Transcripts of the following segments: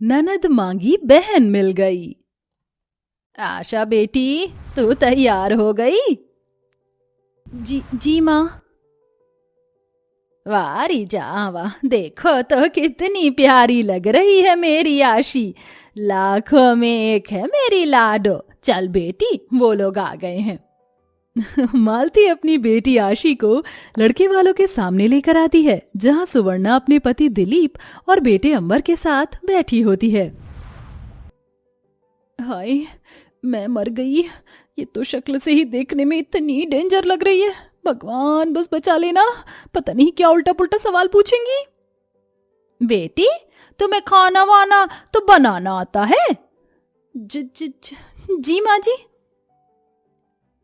ननद मांगी बहन मिल गई। आशा बेटी, तू तैयार हो गई? जी माँ। वाह री जा वाह, देखो तो कितनी प्यारी लग रही है मेरी आशी। लाखों में एक है मेरी लाडो। चल बेटी, वो लोग आ गए हैं। मालती अपनी बेटी आशी को लड़के वालों के सामने लेकर आती है, जहां सुवर्णा अपने पति दिलीप और बेटे अंबर के साथ बैठी होती है। हाय, मैं मर गई। ये तो शक्ल से ही देखने में इतनी डेंजर लग रही है। भगवान बस बचा लेना, पता नहीं क्या उल्टा पुल्टा सवाल पूछेंगी। बेटी, तुम्हें खाना वाना तो बनाना आता है? जी माँ जी।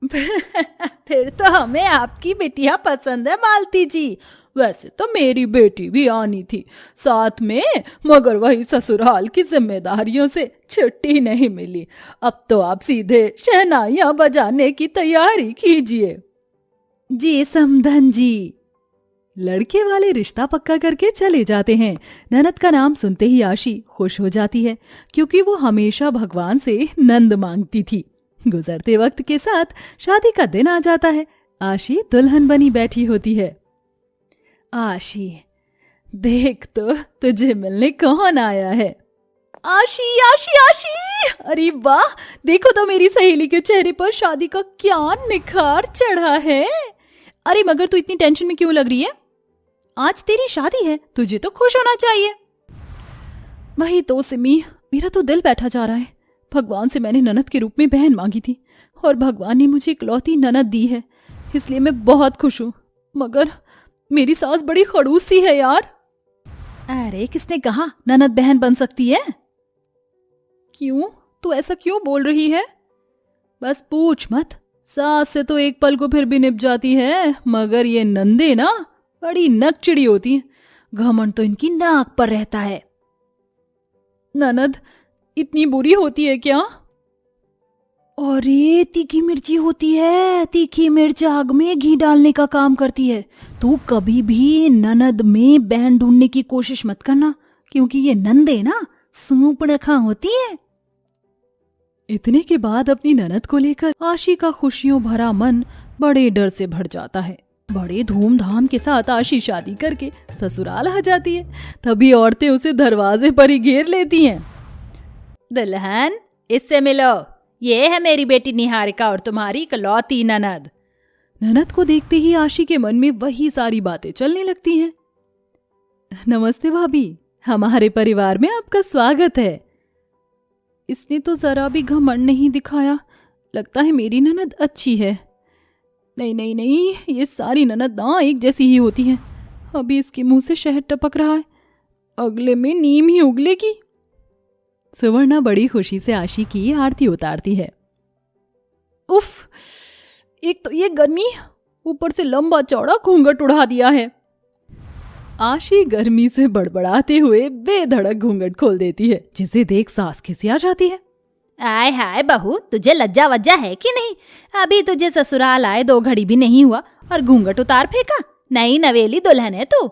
फिर तो हमें आपकी बिटिया पसंद है मालती जी। वैसे तो मेरी बेटी भी आनी थी साथ में, मगर वही ससुराल की जिम्मेदारियों से छुट्टी नहीं मिली। अब तो आप सीधे शहनाइयां बजाने की तैयारी कीजिए। जी समधन जी। लड़के वाले रिश्ता पक्का करके चले जाते हैं। ननद का नाम सुनते ही आशी खुश हो जाती है, क्योंकि वो हमेशा भगवान से नंद मांगती थी। गुजरते वक्त के साथ शादी का दिन आ जाता है। आशी दुल्हन बनी बैठी होती है। आशी, देख तो तुझे मिलने कौन आया है। आशी आशी आशी, अरे वाह, देखो तो मेरी सहेली के चेहरे पर शादी का क्या निखार चढ़ा है। अरे मगर तू इतनी टेंशन में क्यों लग रही है? आज तेरी शादी है, तुझे तो खुश होना चाहिए। वही तो सिमी, मेरा तो दिल बैठा जा रहा है। भगवान से मैंने ननद के रूप में बहन मांगी थी और भगवान ने मुझे इकलौती ननद दी है, इसलिए मैं बहुत खुश हूं। मगर मेरी सास बड़ी खड़ूस सी है यार। अरे किसने कहा ननद बहन बन सकती है? क्यों, तू ऐसा क्यों बोल रही है? बस पूछ मत, सास से तो एक पल को फिर भी निभ जाती है, मगर ये नंदे ना बड़ी नकचिड़ी होती हैं। घमंड तो इनकी नाक पर रहता है। ननद इतनी बुरी होती है क्या? अरे तीखी मिर्ची होती है। तीखी मिर्च आग में घी डालने का काम करती है। तू कभी भी ननद में बहन ढूंढने की कोशिश मत करना, क्योंकि ये नंदे ना सूंपणखा होती है। इतने के बाद अपनी ननद को लेकर आशी का खुशियों भरा मन बड़े डर से भर जाता है। बड़े धूमधाम के साथ आशी शादी करके ससुराल आ जाती है। तभी औरतें उसे दरवाजे पर ही घेर लेती हैं। दुल्हन, इससे मिलो, ये है मेरी बेटी निहारिका और तुम्हारी इकलौती ननद। ननद को देखते ही आशी के मन में वही सारी बातें चलने लगती हैं। नमस्ते भाभी, हमारे परिवार में आपका स्वागत है। इसने तो जरा भी घमंड नहीं दिखाया। लगता है मेरी ननद अच्छी है। नहीं नहीं नहीं, ये सारी ननद ना एक जैसी ही होती हैं। अभी इसके मुंह से शहद टपक रहा है, अगले में नीम ही उगलेगी। सुवर्णा बड़ी खुशी से आशी की आरती उतारती है। उफ, एक तो ये गर्मी, ऊपर से लंबा चौड़ा घूंघट उड़ा दिया है। आशी गर्मी से बड़बड़ाते हुए बेधड़क घूंघट खोल देती है, जिसे देख सास खिसिया जाती है। आय हाय बहू, तुझे लज्जा वज्जा है कि नहीं? अभी तुझे ससुराल आए 2 घड़ी भी नहीं हुआ और घूंघट उतार फेंका। नई नवेली दुल्हन है तू।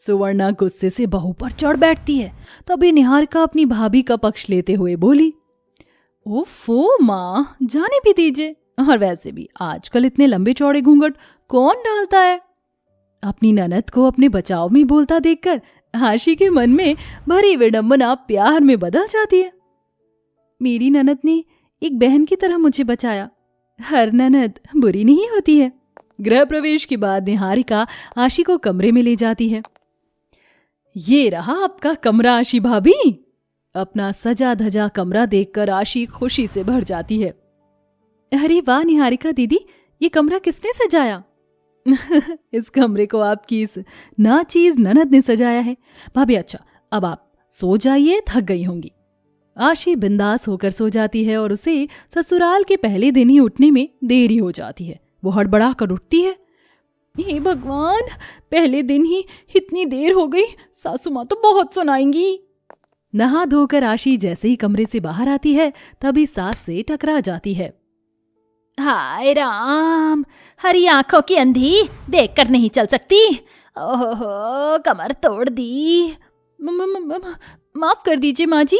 सुवर्णा गुस्से से बहू पर चढ़ बैठती है। तभी निहारिका अपनी भाभी का पक्ष लेते हुए बोली, ओफो माँ, जाने भी दीजिए। और वैसे भी आजकल इतने लंबे चौड़े घूंघट कौन डालता है? अपनी ननद को अपने बचाव में बोलता देखकर आशी के मन में भरी विडंबना प्यार में बदल जाती है। मेरी ननद ने एक बहन की तरह मुझे बचाया। हर ननद बुरी नहीं होती है। गृह प्रवेश के बाद निहारिका आशी को कमरे में ले जाती है। ये रहा आपका कमरा आशी भाभी। अपना सजा धजा कमरा देखकर आशी खुशी से भर जाती है। अरे वाह निहारिका दीदी, ये कमरा किसने सजाया? इस कमरे को आपकी इस नाचीज ननद ने सजाया है। भाभी अच्छा, अब आप सो जाइए, थक गई होंगी। आशी बिंदास होकर सो जाती है और उसे ससुराल के पहले दिन ही उठने में देरी हो जाती है। वो हड़बड़ा कर उठती है। हे भगवान, पहले दिन ही इतनी देर हो गई, सासू माँ तो बहुत सुनाएंगी। नहा धोकर आशी जैसे ही कमरे से बाहर आती है, तभी सास से टकरा जाती है। हाय राम, हरी आंखों की अंधी, देखकर नहीं चल सकती। ओहो, कमर तोड़ दी। माफ कर दीजिए माँ जी।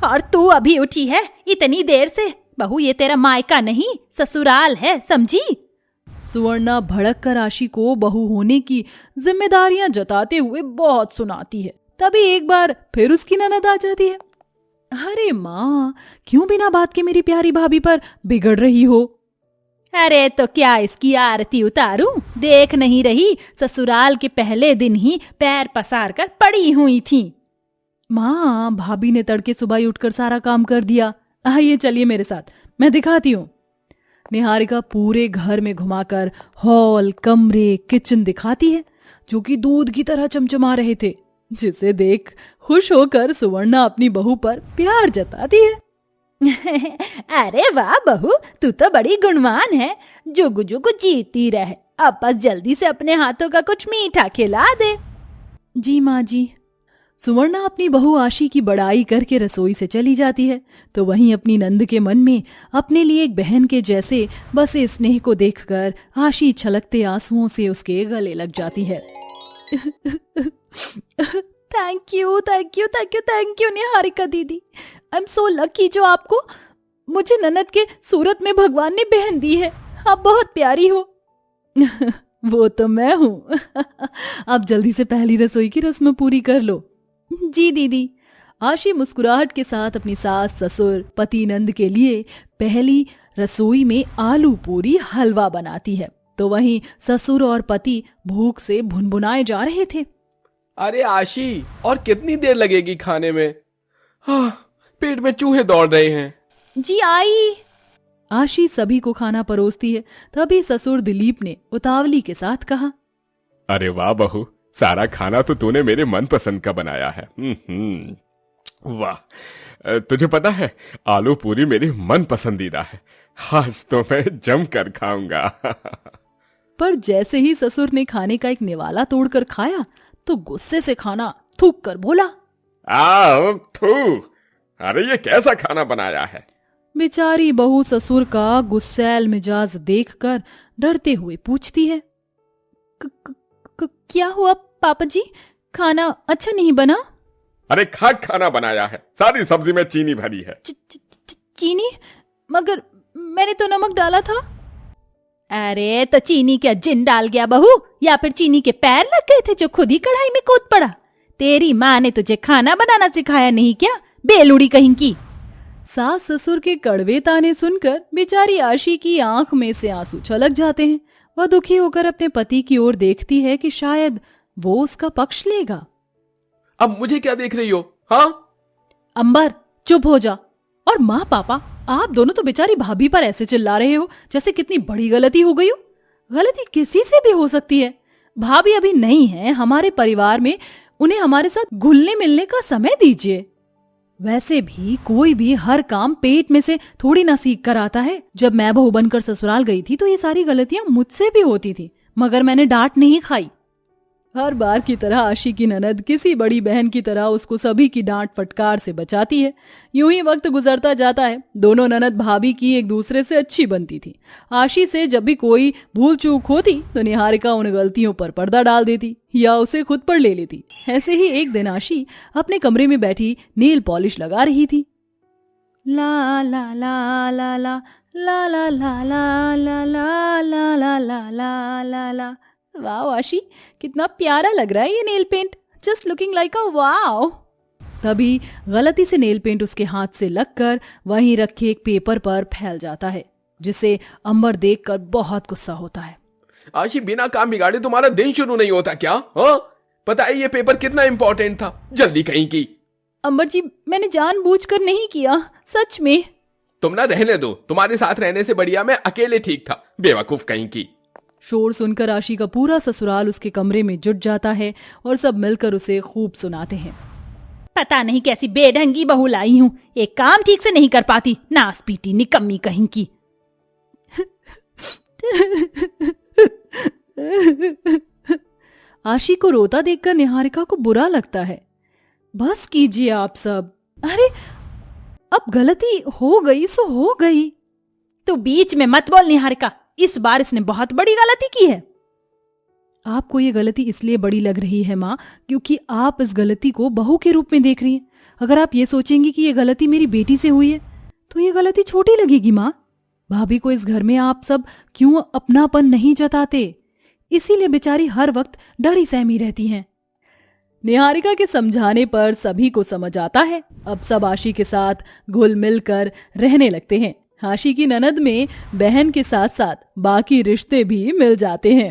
और तू अभी उठी है इतनी देर से? बहू, ये तेरा मायका नहीं ससुराल है, समझी? सुवर्णा भड़क कर आशी को बहू होने की जिम्मेदारियां जताते हुए बहुत सुनाती है। तभी एक बार फिर उसकी ननद आ जाती है। अरे माँ, क्यों बिना बात के मेरी प्यारी भाभी पर बिगड़ रही हो? अरे तो क्या इसकी आरती उतारूं? देख नहीं रही, ससुराल के पहले दिन ही पैर पसार कर पड़ी हुई थी। माँ, भाभी ने तड़के सुबह ही उठकर सारा काम कर दिया। आइए चलिए मेरे साथ, मैं दिखाती हूँ। निहारिका पूरे घर में घुमाकर हॉल, कमरे, किचन दिखाती है, जो कि दूध की तरह चमचमा रहे थे, जिसे देख खुश होकर सुवर्णा अपनी बहू पर प्यार जताती है। अरे वाह बहू, तू तो बड़ी गुणवान है। जुगु जुगु जीती रहे। अब बस जल्दी से अपने हाथों का कुछ मीठा खिला दे। जी माँ जी। सुवर्णा अपनी बहू आशी की बड़ाई करके रसोई से चली जाती है, तो वहीं अपनी नंद के मन में अपने लिए एक बहन के जैसे बसे स्नेह को देखकर आशी छलकते आंसुओं से उसके गले लग जाती है। Thank you thank you thank you thank you Niharika दीदी। आई एम सो लकी जो आपको मुझे ननद के सूरत में भगवान ने बहन दी है। आप बहुत प्यारी हो। वो तो मैं हूँ। आप जल्दी से पहली रसोई की रस्म पूरी कर लो। जी दीदी। आशी मुस्कुराहट के साथ अपनी सास, ससुर, पति, नंद के लिए पहली रसोई में आलू पूरी हलवा बनाती है, तो वहीं ससुर और पति भूख से भुनभुनाए जा रहे थे। अरे आशी, और कितनी देर लगेगी खाने में? पेट में चूहे दौड़ रहे हैं। जी आई। आशी सभी को खाना परोसती है। तभी ससुर दिलीप ने उतावली के साथ कहा, अरे वाह बहू, सारा खाना तो तूने मेरे मनपसंद का बनाया है। वाह, तुझे पता है आलू पूरी मेरी मन पसंदीदा है। आज तो मैं जम कर खाऊंगा। पर जैसे ही ससुर ने खाने का एक निवाला तोड़कर खाया, तो गुस्से से खाना थूक कर बोला, थू, अरे ये कैसा खाना बनाया है? बेचारी बहू ससुर का गुस्सैल मिजाज देखकर डरते हुए पूछती है, क्या हुआ पापा जी, खाना अच्छा नहीं बना? अरे खाक खाना बनाया है, सारी सब्जी में चीनी भरी है। चीनी? मगर मैंने तो नमक डाला था। अरे तो चीनी क्या जिन डाल गया बहू, या फिर चीनी के पैर लग गए थे जो खुद ही कढ़ाई में कूद पड़ा? तेरी माँ ने तुझे खाना बनाना सिखाया नहीं क्या, बेलुड़ी कहीं की? सास ससुर के कड़वे ताने सुनकर बेचारी आशी की आंख में से आंसू छलक जाते हैं। वह दुखी होकर अपने पति की ओर देखती है कि शायद वो उसका पक्ष लेगा। अब मुझे क्या देख रही हो? हाँ अंबर, चुप हो जा। और माँ पापा, आप दोनों तो बेचारी भाभी पर ऐसे चिल्ला रहे हो जैसे कितनी बड़ी गलती हो गई हो। गलती किसी से भी हो सकती है। भाभी अभी नहीं है हमारे परिवार में, उन्हें हमारे साथ घुलने मिलने का समय दीजिए। वैसे भी कोई भी हर काम पेट में से थोड़ी ना सीख कर आता है। जब मैं बहू बनकर ससुराल गई थी तो ये सारी गलतियां मुझसे भी होती थी, मगर मैंने डांट नहीं खाई। हर बार की तरह आशी की ननद किसी बड़ी बहन की तरह उसको सभी की डांट फटकार से बचाती है। यूं ही वक्त गुजरता जाता है। दोनों ननद भाभी की एक दूसरे से अच्छी बनती थी। आशी से जब भी कोई भूल चूक होती तो निहारिका उन गलतियों पर पर्दा डाल देती या उसे खुद पर ले लेती। ऐसे ही एक दिन आशी अपने कमरे में बैठी नेल पॉलिश लगा रही थी। ला ला ला ला ला ला ला ला ला ला ला ला ला ला ला ला ला। वाह आशी, कितना प्यारा लग रहा है ये nail paint, just looking like a wow. तभी गलती से नेल पेंट उसके हाथ से लगकर वहीं रखे एक पेपर पर फैल जाता है, जिसे अंबर देखकर बहुत गुस्सा होता है। आशी, बिना काम बिगाड़े तुम्हारा दिन शुरू नहीं होता क्या? हाँ, पता है ये पेपर कितना इंपॉर्टेंट था? जल्दी कहीं की। अंबर जी, मैंने जानबूझकर नहीं किया, सच में। तुम ना रहने दो, तुम्हारे साथ रहने से बढ़िया मैं अकेले ठीक था, बेवकूफ कहीं की। शोर सुनकर आशी का पूरा ससुराल उसके कमरे में जुट जाता है और सब मिलकर उसे खूब सुनाते हैं। पता नहीं कैसी बेढंगी बहू लाई हूँ, एक काम ठीक से नहीं कर पाती, नास पीटी निकम्मी कहीं की। आशी को रोता देखकर निहारिका को बुरा लगता है। बस कीजिए आप सब। अरे अब गलती हो गई सो हो गई। तू बीच में मत बोल निहारिका, इस बार इसने बहुत बड़ी गलती की है। आपको ये गलती इसलिए बड़ी लग रही है माँ क्योंकि आप इस गलती को बहू के रूप में देख रही हैं। अगर आप ये सोचेंगी कि ये गलती मेरी बेटी से हुई है तो ये गलती छोटी लगेगी माँ। भाभी को इस घर में आप सब क्यों अपनापन नहीं जताते, इसीलिए बेचारी हर वक्त डरी सहमी रहती हैं। निहारिका के समझाने पर सभी को समझ आता है। अब सब आशी के साथ घुल मिल कर रहने लगते हैं। आशी की ननद में बहन के साथ साथ बाकी रिश्ते भी मिल जाते हैं।